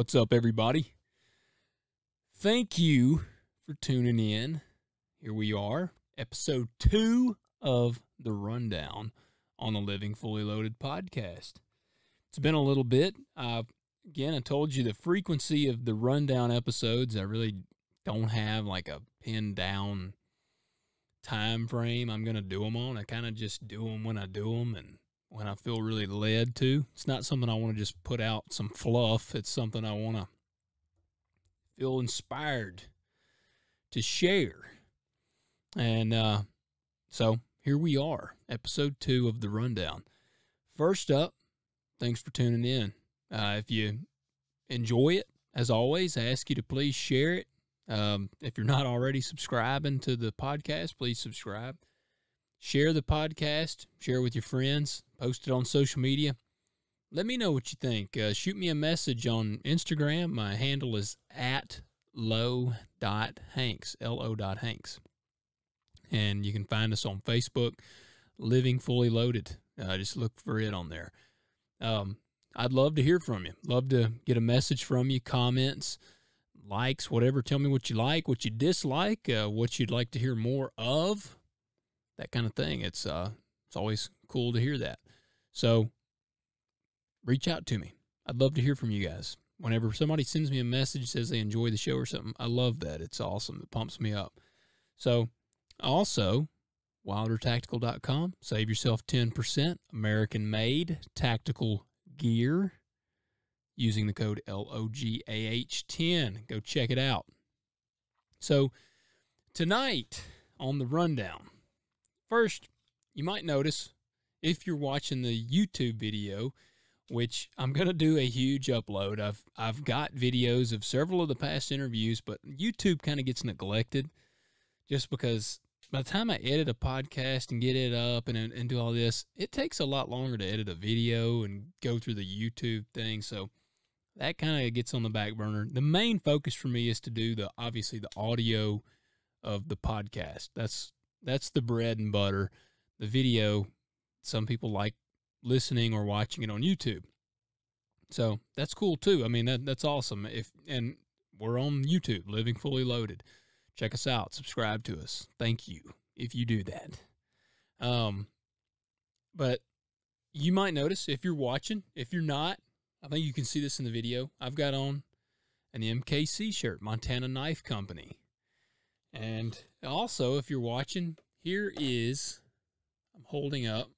What's up, everybody? Thank you for tuning in. Here we are, episode 2 of The Rundown on the Living Fully Loaded podcast. It's been a little bit. Again, I told you the frequency of the Rundown episodes, I really don't have like a pinned down time frame I'm going to do them on. I kind of just do them when I do them and when I feel really led to. It's not something I want to just put out some fluff. It's something I want to feel inspired to share. And so here we are, episode 2 of The Rundown. First up, thanks for tuning in. If you enjoy it, as always, I ask you to please share it. If you're not already subscribing to the podcast, please subscribe. Share the podcast, share it with your friends, post it on social media. Let me know what you think. Shoot me a message on Instagram. My handle is @lo.hanks, Lo.hanks. And you can find us on Facebook, Living Fully Loaded. Just look for it on there. I'd love to hear from you. Love to get a message from you, comments, likes, whatever. Tell me what you like, what you dislike, what you'd like to hear more of. That kind of thing. It's always cool to hear that. So reach out to me. I'd love to hear from you guys. Whenever somebody sends me a message, says they enjoy the show or something, I love that. It's awesome. It pumps me up. So also, wildertactical.com. Save yourself 10%. American-made tactical gear using the code LOGAH10. Go check it out. So tonight on The Rundown, first, you might notice if you're watching the YouTube video, which I'm going to do a huge upload. I've got videos of several of the past interviews, but YouTube kind of gets neglected just because by the time I edit a podcast and get it up and do all this, it takes a lot longer to edit a video and go through the YouTube thing. So that kind of gets on the back burner. The main focus for me is to do obviously the audio of the podcast. That's the bread and butter. The video, some people like listening or watching it on YouTube. So that's cool too. I mean, that's awesome. And we're on YouTube, Living Fully Loaded. Check us out. Subscribe to us. Thank you if you do that. But you might notice if you're watching, if you're not, I think you can see this in the video. I've got on an MKC shirt, Montana Knife Company. And also, if you're watching, here is, I'm holding up,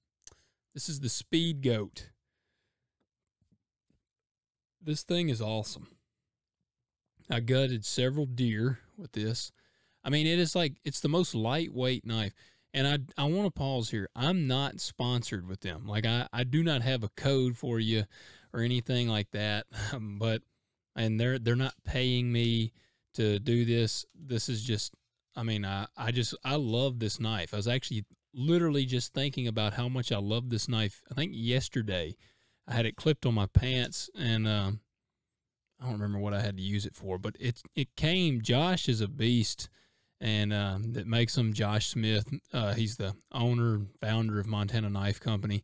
this is the Speed Goat. This thing is awesome. I gutted several deer with this. I mean, it's the most lightweight knife. And I want to pause here. I'm not sponsored with them. Like, I do not have a code for you or anything like that. And they're not paying me to do this. This is just, I mean, I love this knife. I was actually literally just thinking about how much I love this knife. I think yesterday I had it clipped on my pants, and I don't remember what I had to use it for, but it came. Josh is a beast, and that makes him Josh Smith. He's the owner and founder of Montana Knife Company,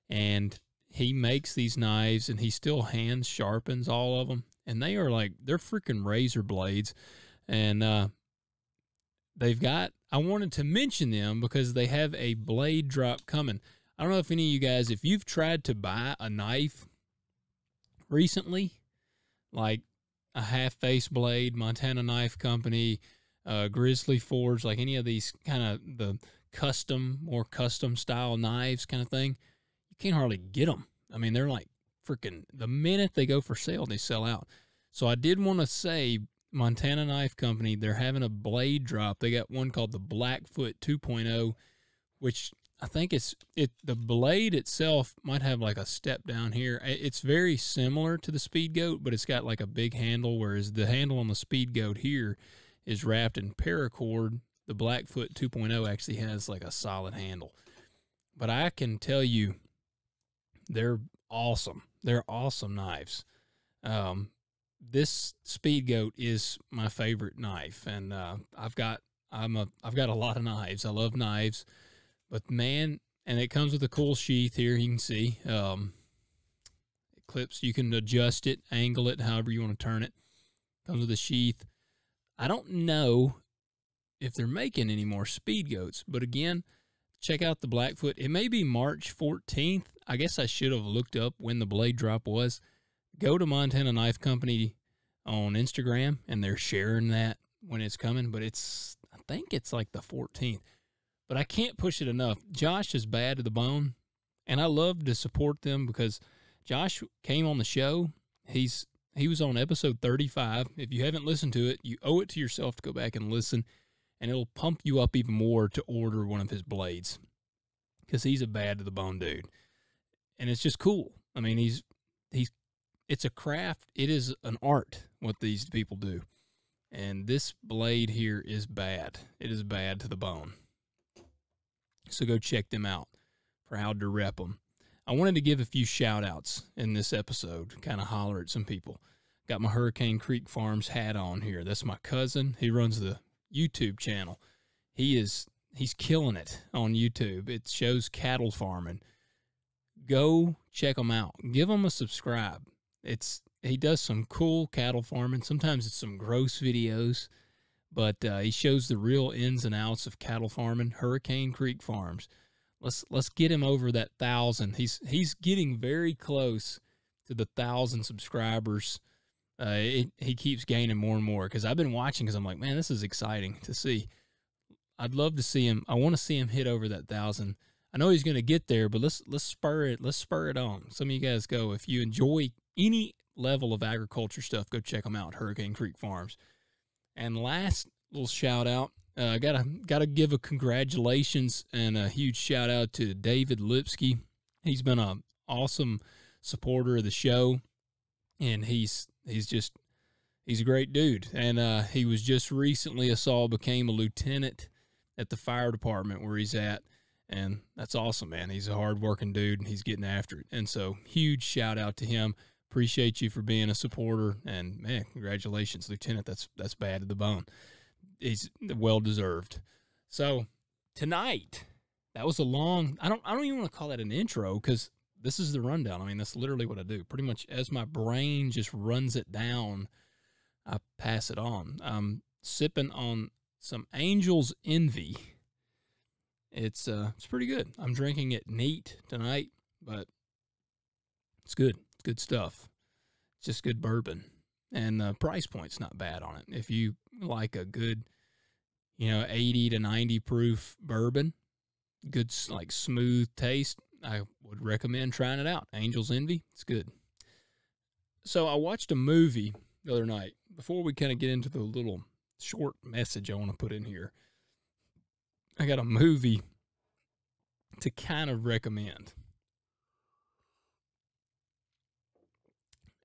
and he makes these knives, and he still hand sharpens all of them, and they're freaking razor blades, and I wanted to mention them because they have a blade drop coming. I don't know if any of you guys, if you've tried to buy a knife recently, like a half-face blade, Montana Knife Company, Grizzly Forge, like any of these kind of the more custom style knives kind of thing, you can't hardly get them. I mean, they're like freaking, the minute they go for sale, they sell out. So I did want to say, Montana Knife Company, they're having a blade drop. They got one called the Blackfoot 2.0, which I think the blade itself might have like a step down here. It's very similar to the Speed Goat, but it's got like a big handle, whereas the handle on the Speed Goat here is wrapped in paracord. The Blackfoot 2.0 actually has like a solid handle. But I can tell you, they're awesome. They're awesome knives. This Speed Goat is my favorite knife, and I've got a lot of knives. I love knives, but man, and it comes with a cool sheath here. You can see it clips. You can adjust it, angle it, however you want to turn it. Comes with a sheath. I don't know if they're making any more Speed Goats, but again, check out the Blackfoot. It may be March 14th. I guess I should have looked up when the blade drop was. Go to Montana Knife Company on Instagram, and they're sharing that when it's coming, but I think it's like the 14th. But I can't push it enough. Josh is bad to the bone, and I love to support them because Josh came on the show. He was on episode 35. If you haven't listened to it, you owe it to yourself to go back and listen, and it'll pump you up even more to order one of his blades because he's a bad to the bone dude. And it's just cool. I mean, it's a craft. It is an art what these people do. And this blade here is bad. It is bad to the bone. So go check them out for how to rep them. I wanted to give a few shout outs in this episode, kind of holler at some people. Got my Hurricane Creek Farms hat on here. That's my cousin. He runs the YouTube channel. He's killing it on YouTube. It shows cattle farming. Go check him out. Give him a subscribe. He does some cool cattle farming. Sometimes it's some gross videos, but he shows the real ins and outs of cattle farming. Hurricane Creek Farms. Let's get him over that 1,000. He's getting very close to the 1,000 subscribers. He keeps gaining more and more because I've been watching because I'm like, man, this is exciting to see. I'd love to see him. I want to see him hit over that 1,000. I know he's going to get there, but let's spur it. Let's spur it on. Some of you guys go. If you enjoy any level of agriculture stuff, go check them out, Hurricane Creek Farms. And last little shout out, gotta give a congratulations and a huge shout out to David Lipsky. He's been an awesome supporter of the show, and he's a great dude. And he was just recently became a lieutenant at the fire department where he's at. And that's awesome, man. He's a hard-working dude, and he's getting after it. And so, huge shout-out to him. Appreciate you for being a supporter. And, man, congratulations, Lieutenant. That's bad to the bone. He's well-deserved. So, tonight, that was a long – I don't even want to call that an intro because this is the rundown. I mean, that's literally what I do. Pretty much as my brain just runs it down, I pass it on. I'm sipping on some Angel's Envy. It's pretty good. I'm drinking it neat tonight, but it's good. It's good stuff. It's just good bourbon. And the price point's not bad on it. If you like a good, 80 to 90 proof bourbon, good, like, smooth taste, I would recommend trying it out. Angel's Envy, it's good. So I watched a movie the other night. Before we kind of get into the little short message I want to put in here, I got a movie to kind of recommend.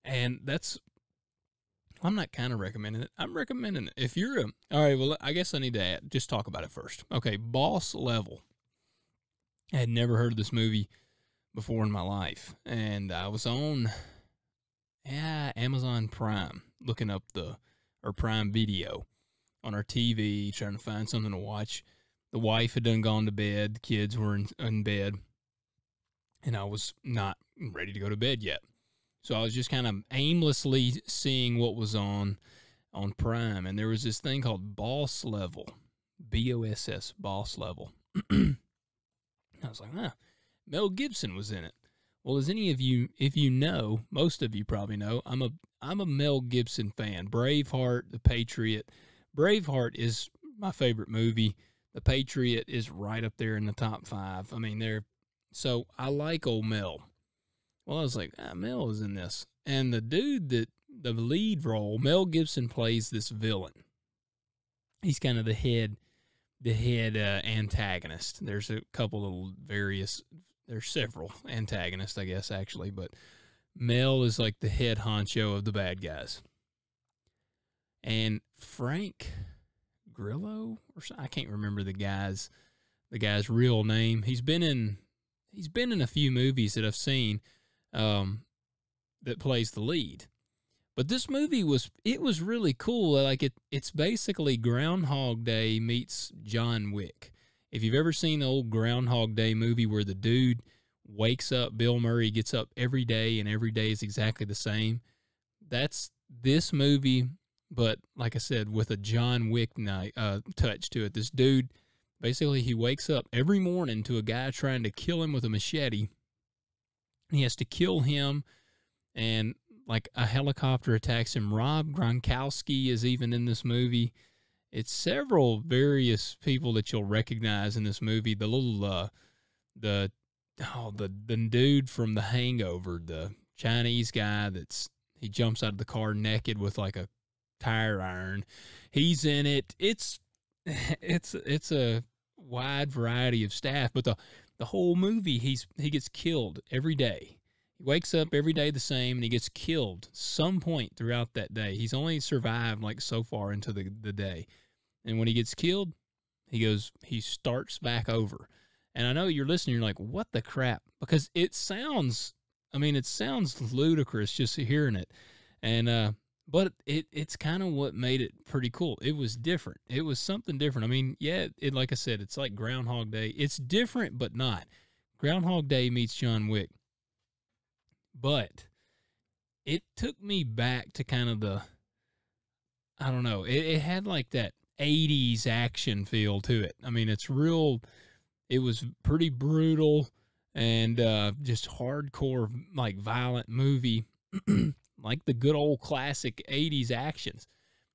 And I'm not kind of recommending it. I'm recommending it. If you're all right, well, I guess I need to just talk about it first. Okay, Boss Level. I had never heard of this movie before in my life. And I was on Amazon Prime, looking up or Prime Video on our TV, trying to find something to watch. The wife had done gone to bed. The kids were in bed. And I was not ready to go to bed yet. So I was just kind of aimlessly seeing what was on Prime. And there was this thing called Boss Level. B-O-S-S, Boss Level. I was like, Mel Gibson was in it. Well, as any of you, if you know, most of you probably know, I'm a Mel Gibson fan. Braveheart, The Patriot. Braveheart is my favorite movie. The Patriot is right up there in the top 5. I mean, so I like old Mel. Well, I was like, Mel is in this. And the dude the lead role, Mel Gibson plays this villain. He's kind of the head antagonist. There's a couple of there's several antagonists, I guess, actually, but Mel is like the head honcho of the bad guys. And Frank Grillo, I can't remember the guy's real name. He's been in a few movies that I've seen that plays the lead. But this movie was really cool. Like it's basically Groundhog Day meets John Wick. If you've ever seen the old Groundhog Day movie where the dude wakes up. Bill Murray gets up every day, and every day is exactly the same. That's this movie, but like I said, with a John Wick touch to it. This dude, basically, he wakes up every morning to a guy trying to kill him with a machete. He has to kill him, and like a helicopter attacks him. Rob Gronkowski is even in this movie. It's several various people that you'll recognize in this movie. The little the dude from The Hangover, the Chinese guy he jumps out of the car naked with like a tire iron. He's in it. It's a wide variety of staff, but the whole movie he gets killed every day. He wakes up every day the same, and he gets killed some point throughout that day. He's only survived like so far into the day. And when he gets killed, he starts back over. And I know you're listening, you're like, what the crap? Because it sounds ludicrous just hearing it. And, but it's kind of what made it pretty cool. It was different. It was something different. I mean, yeah, like I said, it's like Groundhog Day. It's different, but not. Groundhog Day meets John Wick. But it took me back to kind of I don't know, it had like that 80s action feel to it. I mean, it was pretty brutal and just hardcore, like violent movie, like the good old classic 80s actions.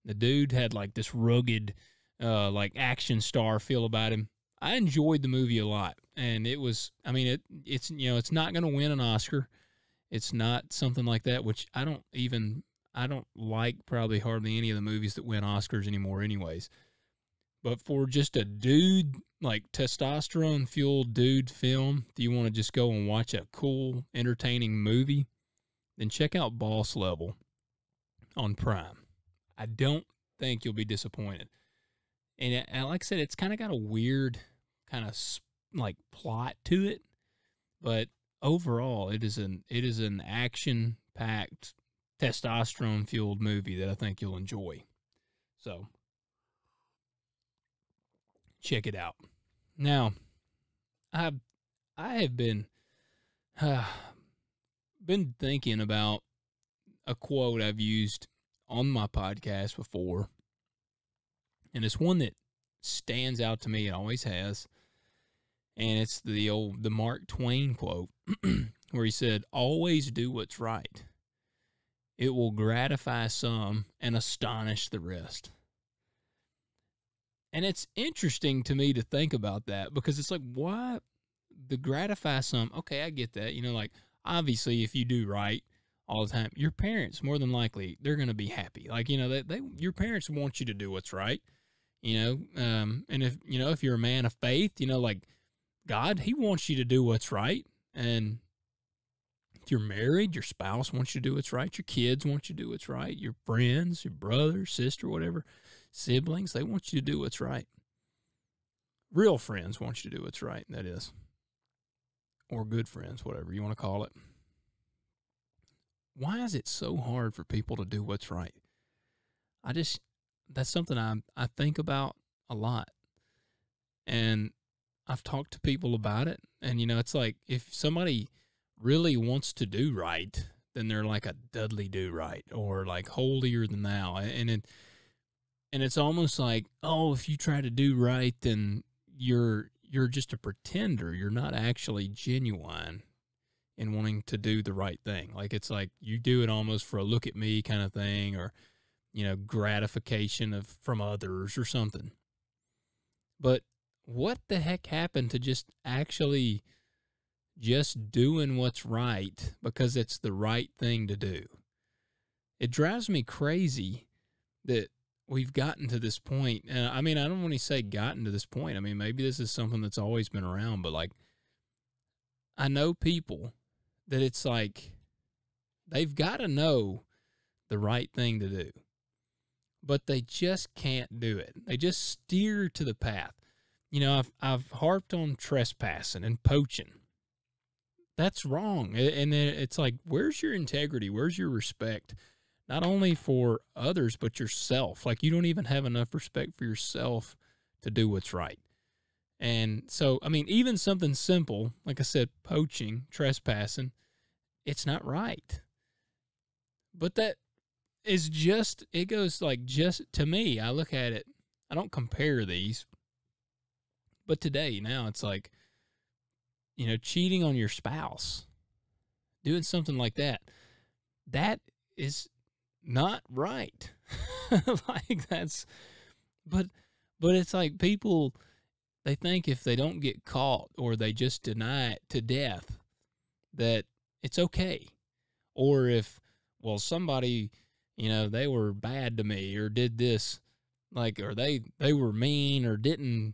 The dude had like this rugged, like action star feel about him. I enjoyed the movie a lot, and it's not going to win an Oscar. It's not something like that, which I don't like probably hardly any of the movies that win Oscars anymore anyways. But for just a dude, like testosterone-fueled dude film, if you want to just go and watch a cool, entertaining movie, then check out Boss Level on Prime. I don't think you'll be disappointed. And like I said, it's kind of got a weird kind of like plot to it, but overall, it is an action-packed, testosterone-fueled movie that I think you'll enjoy. So, check it out. Now, I have been thinking about a quote I've used on my podcast before, and it's one that stands out to me. It always has. And it's the Mark Twain quote where he said, "Always do what's right. It will gratify some and astonish the rest." And it's interesting to me to think about that, because it's like, why the gratify some? Okay, I get that. Like, obviously, if you do right all the time, your parents, more than likely, they're going to be happy. Like, your parents want you to do what's right, and if you're a man of faith, like, God, he wants you to do what's right. And if you're married, your spouse wants you to do what's right. Your kids want you to do what's right. Your friends, your brother, sister, whatever, siblings, they want you to do what's right. Real friends want you to do what's right, that is. Or good friends, whatever you want to call it. Why is it so hard for people to do what's right? That's something I think about a lot. And I've talked to people about it, and it's like, if somebody really wants to do right, then they're like a Dudley do right, or like holier than thou, and it's almost like, oh, if you try to do right, then you're just a pretender. You're not actually genuine in wanting to do the right thing. Like, it's like you do it almost for a look at me kind of thing, or gratification from others or something. But what the heck happened to just actually just doing what's right because it's the right thing to do? It drives me crazy that we've gotten to this point. I mean, I don't want to say gotten to this point. I mean, maybe this is something that's always been around, but like, I know people that it's like they've got to know the right thing to do, but they just can't do it. They just steer to the path. I've harped on trespassing and poaching. That's wrong. And it's like, where's your integrity? Where's your respect? Not only for others, but yourself. Like, you don't even have enough respect for yourself to do what's right. And so, I mean, even something simple, like I said, poaching, trespassing, it's not right. But that is just, it goes like just, to me, I look at it, I don't compare these, but today, now it's like, you know, cheating on your spouse, doing something like that, that is not right. Like but it's like people, they think if they don't get caught or they just deny it to death, that it's okay. Or if, well, somebody, you know, they were bad to me or did this, like, or they were mean or didn't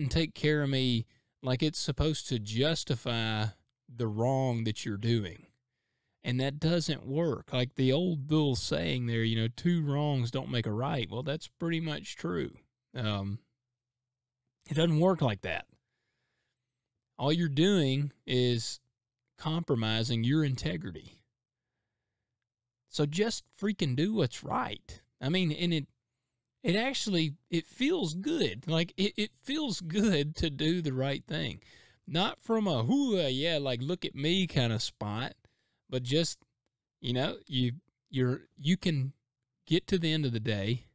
take care of me, like it's supposed to justify the wrong that you're doing. And that doesn't work. Like the old little saying there, you know, 2 wrongs don't make a right. Well, that's pretty much true. It doesn't work like that. All you're doing is compromising your integrity. So just freaking do what's right. I mean, and it actually, it feels good. Like it feels good to do the right thing. Not from a, yeah, like look at me kind of spot, but just, you know, you can get to the end of the day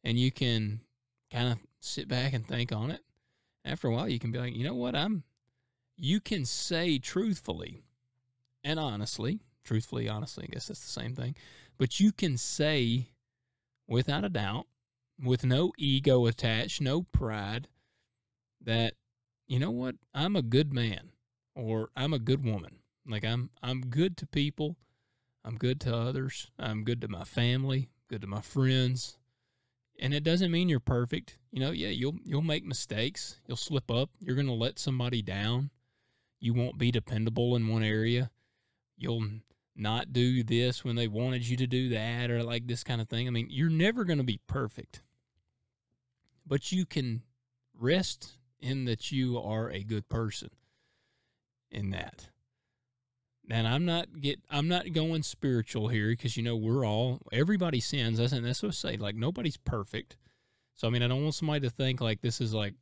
and you can kind of sit back and think on it. After a while, you can be like, you know what, you can say truthfully and honestly, honestly, I guess that's the same thing, but you can say without a doubt, with no ego attached, no pride, that, you know what, I'm a good man or I'm a good woman. Like I'm good to people. I'm good to others. I'm good to my family, good to my friends. And it doesn't mean you're perfect. You know, yeah, you'll make mistakes. You'll slip up. You're going to let somebody down. You won't be dependable in one area. You'll not do this when they wanted you to do that, or like this kind of thing. I mean, you're never going to be perfect. But you can rest in that you are a good person in that. And I'm not going spiritual here, because, you know, everybody sins. That's what I say. Like, nobody's perfect. So, I mean, I don't want somebody to think like this is like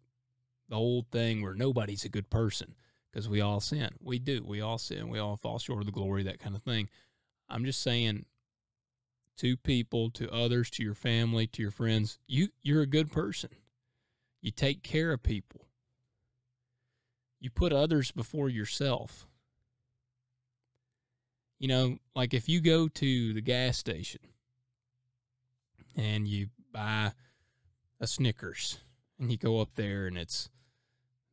the old thing where nobody's a good person, because we all sin. We do. We all sin. We all fall short of the glory, that kind of thing. I'm just saying, to people, to others, to your family, to your friends, you're a good person. You take care of people. You put others before yourself. You know, like if you go to the gas station and you buy a Snickers and you go up there and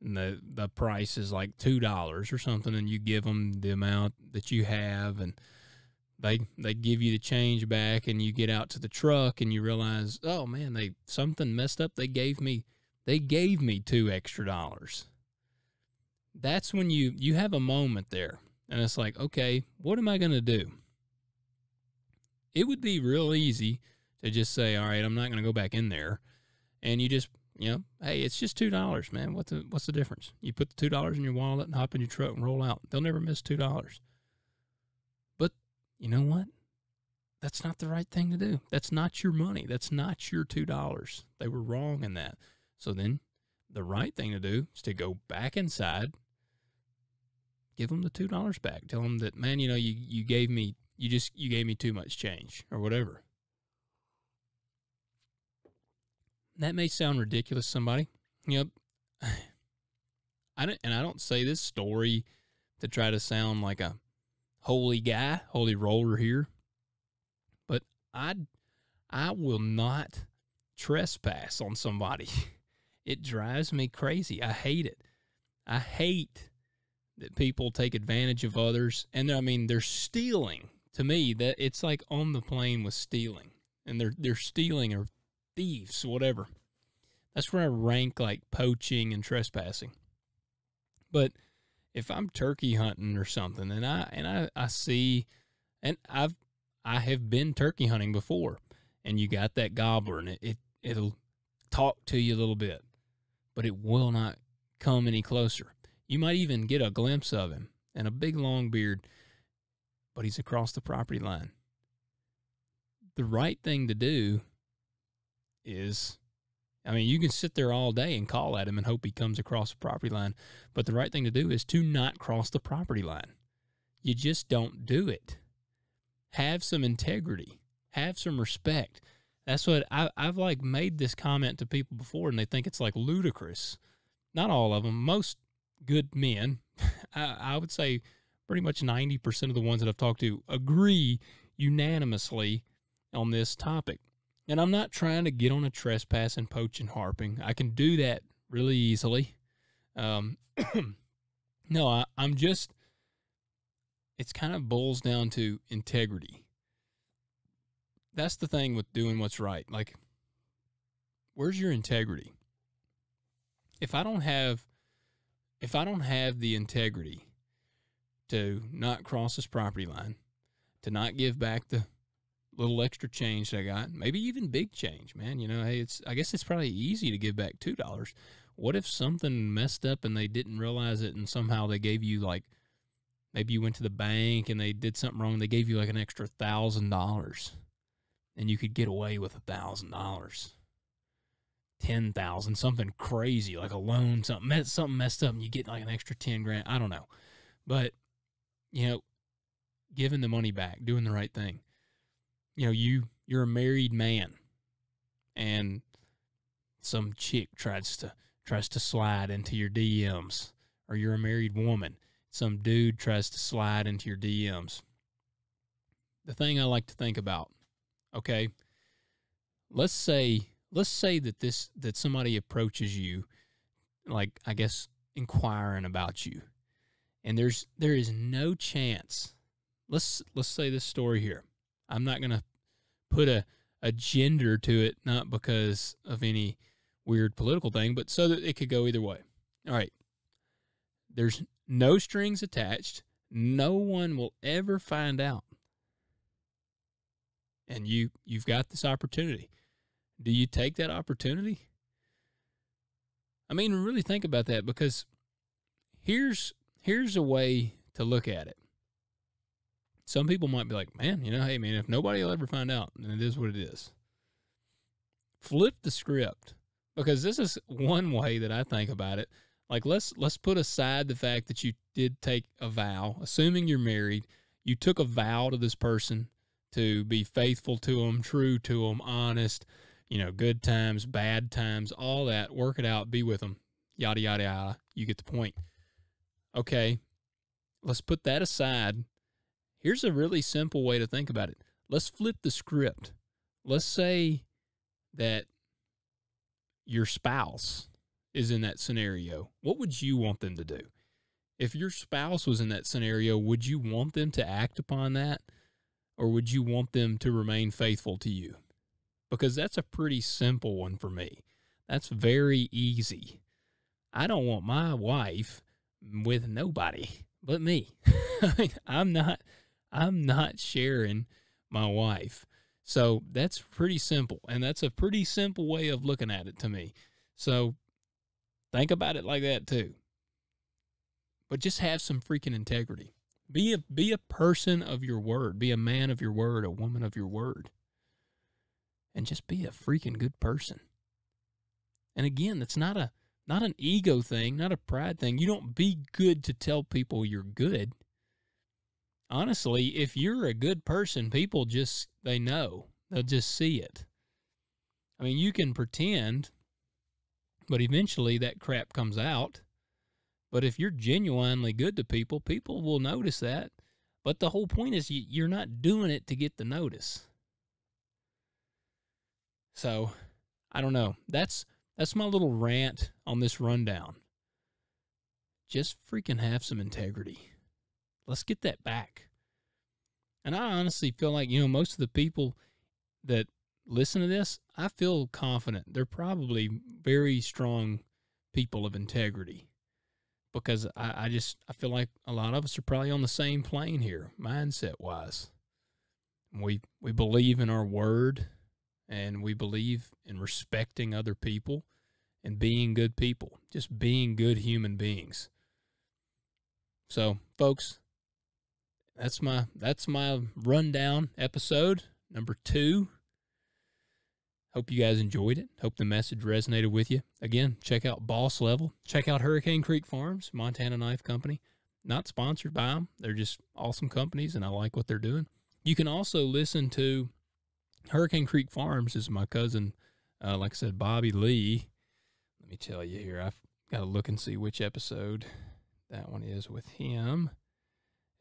the price is like $2 or something, and you give them the amount that you have, and they give you the change back, and you get out to the truck and you realize, oh man, something messed up. They gave me $2 extra. That's when you have a moment there. And it's like, okay, what am I going to do? It would be real easy to just say, all right, I'm not going to go back in there. And you just, you know, hey, it's just $2, man. What's the difference? You put the $2 in your wallet and hop in your truck and roll out. They'll never miss $2. But you know what? That's not the right thing to do. That's not your money. That's not your $2. They were wrong in that. So then the right thing to do is to go back inside, give them the $2 back. Tell them that, man, you know, you gave me too much change or whatever. That may sound ridiculous to somebody. You know, I don't say this story to try to sound like a holy guy, holy roller here, but I will not trespass on somebody. It drives me crazy. I hate it. I hate that people take advantage of others. And I mean, they're stealing. To me, that it's like on the plane with stealing. And they're stealing, or thieves, whatever. That's where I rank like poaching and trespassing. But if I'm turkey hunting or something, and I see, and I have been turkey hunting before, and you got that gobbler, and it'll talk to you a little bit, but it will not come any closer. You might even get a glimpse of him and a big long beard, but he's across the property line. The right thing to do is I mean, you can sit there all day and call at him and hope he comes across the property line. But the right thing to do is to not cross the property line. You just don't do it. Have some integrity. Have some respect. That's what I've like made this comment to people before, and they think it's like ludicrous. Not all of them. Most good men, I would say pretty much 90% of the ones that I've talked to agree unanimously on this topic. And I'm not trying to get on a trespass and poach and harping. I can do that really easily. No, I'm just, it's kind of boils down to integrity. That's the thing with doing what's right. Like, where's your integrity? If I don't have the integrity to not cross this property line, to not give back the little extra change that I got, maybe even big change, man. You know, hey, I guess it's probably easy to give back $2. What if something messed up and they didn't realize it, and somehow they gave you, like, maybe you went to the bank and they did something wrong, they gave you like an extra $1,000, and you could get away with $1,000, $10,000, something crazy like a loan, something messed up, and you get like an extra 10 grand. I don't know, but you know, giving the money back, doing the right thing. You know, you're a married man, and some chick tries to slide into your DMs, or you're a married woman, some dude tries to slide into your DMs. The thing I like to think about, okay, let's say that somebody approaches you, like, I guess, inquiring about you, and there is no chance. Let's say this story here. I'm not going to put a gender to it, not because of any weird political thing, but so that it could go either way. All right. There's no strings attached. No one will ever find out. And you've got this opportunity. Do you take that opportunity? I mean, really think about that, because here's a way to look at it. Some people might be like, man, you know, hey, man, if nobody will ever find out, then it is what it is. Flip the script, because this is one way that I think about it. Like, let's put aside the fact that you did take a vow, assuming you're married. You took a vow to this person to be faithful to them, true to them, honest, you know, good times, bad times, all that, work it out, be with them, yada, yada, yada. You get the point. Okay, let's put that aside. Here's a really simple way to think about it. Let's flip the script. Let's say that your spouse is in that scenario. What would you want them to do? If your spouse was in that scenario, would you want them to act upon that? Or would you want them to remain faithful to you? Because that's a pretty simple one for me. That's very easy. I don't want my wife with nobody but me. I'm not sharing my wife. So that's pretty simple. And that's a pretty simple way of looking at it to me. So think about it like that too. But just have some freaking integrity. Be a person of your word. Be a man of your word, a woman of your word. And just be a freaking good person. And again, that's not an ego thing, not a pride thing. You don't be good to tell people you're good. Honestly, if you're a good person, people they know. They'll just see it. I mean, you can pretend, but eventually that crap comes out. But if you're genuinely good to people, people will notice that. But the whole point is you're not doing it to get the notice. So, I don't know. That's my little rant on this rundown. Just freaking have some integrity. Let's get that back. And I honestly feel like, you know, most of the people that listen to this, I feel confident. They're probably very strong people of integrity. Because I feel like a lot of us are probably on the same plane here, mindset-wise. We believe in our word, and we believe in respecting other people and being good people, just being good human beings. So, folks, that's my rundown episode number 2. Hope you guys enjoyed it. Hope the message resonated with you. Again, check out Boss Level. Check out Hurricane Creek Farms, Montana Knife Company. Not sponsored by them. They're just awesome companies, and I like what they're doing. You can also listen to Hurricane Creek Farms. Is my cousin, like I said, Bobby Lee. Let me tell you here. I've got to look and see which episode that one is with him.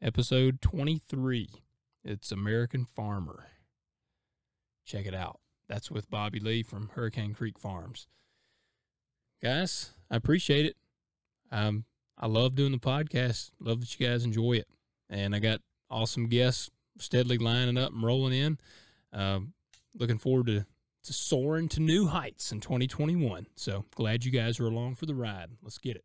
Episode 23. It's American Farmer. Check it out. That's with Bobby Lee from Hurricane Creek Farms. Guys, I appreciate it. I love doing the podcast. Love that you guys enjoy it. And I got awesome guests steadily lining up and rolling in. Looking forward to soaring to new heights in 2021. So glad you guys are along for the ride. Let's get it.